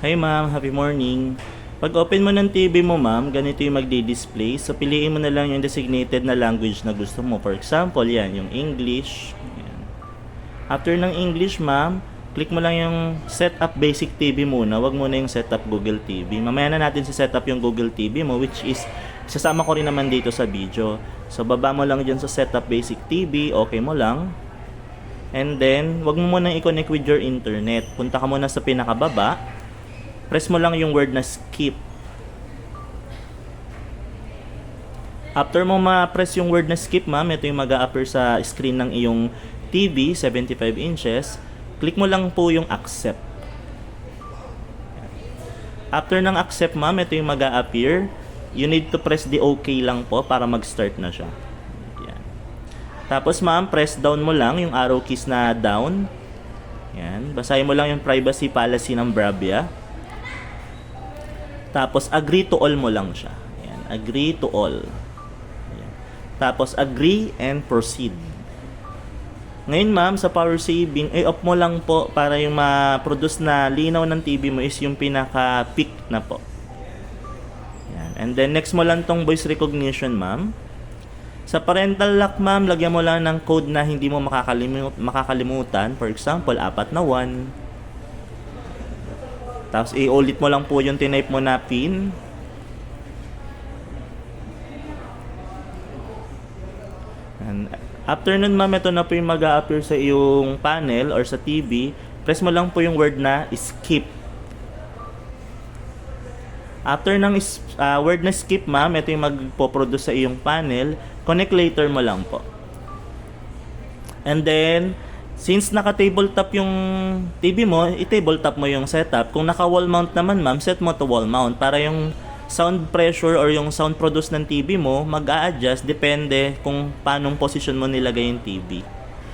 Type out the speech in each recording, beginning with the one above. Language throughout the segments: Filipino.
Hi ma'am, happy morning. Pag open mo ng TV mo ma'am, ganito yung magdi-display. So piliin mo na lang yung designated na language na gusto mo. For example, yan, yung English. Yan. After ng English ma'am, click mo lang yung setup basic TV muna. Wag muna yung setup Google TV. Mamaya na natin si setup yung Google TV mo, which is sasama ko rin naman dito sa video. So baba mo lang dyan sa setup basic TV, okay mo lang. And then, wag mo muna i-connect with your internet. Punta ka muna sa pinakababa. Press mo lang yung word na skip. After mo ma-press yung word na skip, ma'am, ito yung mag-a-appear sa screen ng iyong TV, 75 inches. Click mo lang po yung accept. After ng accept, ma'am, ito yung mag-a-appear. You need to press the OK lang po para mag-start na siya. Yan. Tapos, ma'am, press down mo lang yung arrow keys na down. Yan. Basahin mo lang yung privacy policy ng Bravia. Tapos, agree to all mo lang siya. Ayan. Agree to all. Ayan. Tapos, agree and proceed. Ngayon, ma'am, sa power saving, off mo lang po para yung ma-produce na linaw ng TV mo is yung pinaka-peak na po. Ayan. And then, next mo lang tong voice recognition, ma'am. Sa parental lock, ma'am, lagyan mo lang ng code na hindi mo makakalimutan. For example, 4 na 1. Tapos i-ulit mo lang po yung tinype mo na pin. And after nun ma'am, ito na po yung mag-a-appear sa iyong panel or sa TV. Press mo lang po yung word na skip. After ng word na skip ma'am, ito yung magpo-produce sa iyong panel. Connect later mo lang po. And then, since naka-tabletop yung TV mo, i-tabletop mo yung setup. Kung naka-wall mount naman, ma'am, set mo to wall mount para yung sound pressure or yung sound produce ng TV mo mag-a-adjust depende kung paanong position mo nilagay yung TV.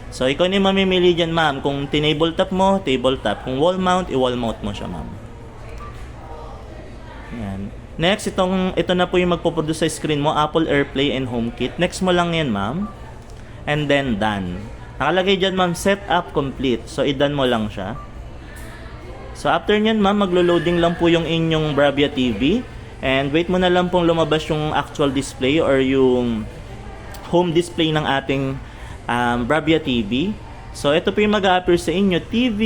So, ikaw na yung mamimili dyan, ma'am. Kung tinabletop mo, tabletop. Kung wall mount, i-wall mount mo siya, ma'am. Yan. Next, ito na po yung magpo-produce sa screen mo, Apple AirPlay and HomeKit. Next mo lang yan, ma'am. And then, done. Nakalagay dyan, ma'am, setup complete. So, i-done mo lang siya. So, after nyan, ma'am, maglo-loading lang po yung inyong Bravia TV. And wait mo na lang pong lumabas yung actual display or yung home display ng ating Bravia TV. So, ito po yung mag-a-appear sa inyo. TV,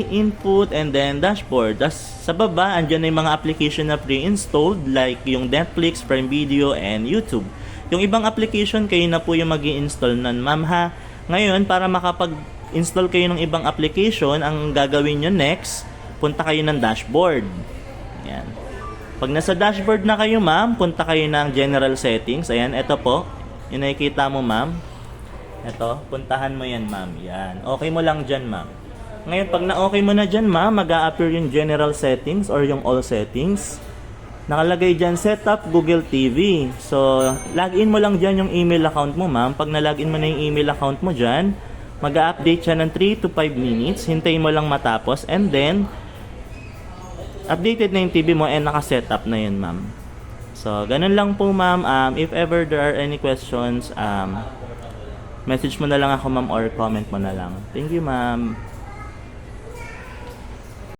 input, and then dashboard. Das, sa baba, andyan na yung mga application na pre-installed like yung Netflix, Prime Video, and YouTube. Yung ibang application, kayo na po yung mag-i-install nun, ma'am, ha? Ngayon, para makapag-install kayo ng ibang application, ang gagawin nyo next, punta kayo ng dashboard. Ayan. Pag nasa dashboard na kayo, ma'am, punta kayo ng general settings. Ayan, ito po. Yung nakikita mo, ma'am. Ito, puntahan mo yan, ma'am. Yan. Okay mo lang dyan, ma'am. Ngayon, pag na-okay mo na dyan, ma'am, mag-a-appear yung general settings or yung all settings. Nakalagay dyan, setup Google TV. So, login mo lang dyan yung email account mo, ma'am. Pag na-login mo na yung email account mo dyan, mag-a-update siya ng 3 to 5 minutes. Hintayin mo lang matapos. And then, updated na yung TV mo and naka-setup na yun, ma'am. So, ganun lang po, ma'am. If ever there are any questions, message mo na lang ako, ma'am, or comment mo na lang. Thank you, ma'am.